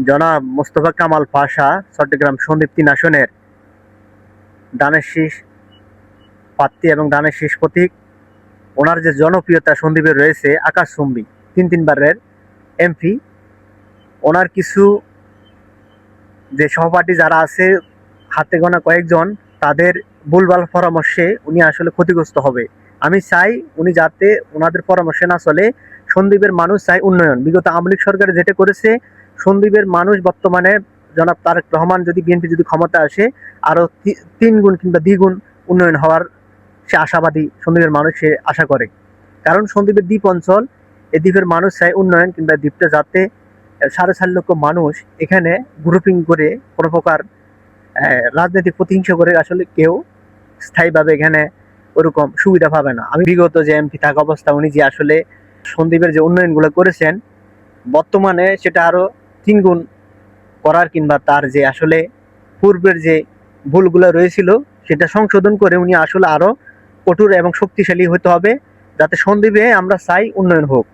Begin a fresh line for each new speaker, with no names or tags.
জনাব মোস্তফা কামাল পাশা চট্টগ্রাম সন্দ্বীপ ৩ আসনের ধানের শীষ প্রার্থী এবং ধানের শীষ প্রতীক। ওনার যে জনপ্রিয়তা সন্দ্বীপে রয়েছে আকাশচুম্বী, তিনবারের এমপি। ওনার কিছু যে সহপাঠী যারা আছে হাতে গোনা কয়েকজন, তাদের ভুলভাল পরামর্শে উনি আসলে ক্ষতিগ্রস্ত হবে। আমি চাই উনি যাতে ওনাদের পরামর্শে না চলে। সন্দ্বীপের মানুষ চাই উন্নয়ন। বিগত আওয়ামী লীগ সরকার যেটা করেছে, সন্দ্বীপের মানুষ বর্তমানে জনাব তারেক রহমান যদি বিএনপি যদি ক্ষমতা আসে, আরো ৩ গুণ কিংবা দ্বিগুণ উন্নয়ন হওয়ার সে আশাবাদী সন্দ্বীপের মানুষ সে আশা করে। কারণ সন্দ্বীপের দ্বীপ অঞ্চল, এই দ্বীপের মানুষ চায় উন্নয়ন, কিংবা দ্বীপটা যাতে ৪.৫ লক্ষ মানুষ এখানে গ্রুপিং করে কোনো প্রকার রাজনৈতিক প্রতিহিংসা করে আসলে কেউ স্থায়ীভাবে এখানে ওরকম সুবিধা পাবে না। আমি বিগত যে এমপি থাকা অবস্থা উনি যে আসলে সন্দ্বীপের যে উন্নয়নগুলো করেছেন, বর্তমানে সেটা আরো ৩ গুণ করার, কিংবা তার যে আসলে পূর্বের যে ভুলগুলো রয়েছিল সেটা সংশোধন করে উনি আসলে আরো কঠোর এবং শক্তিশালী হতে হবে, যাতে সন্দ্বীপে আমরা চাই উন্নয়ন হোক।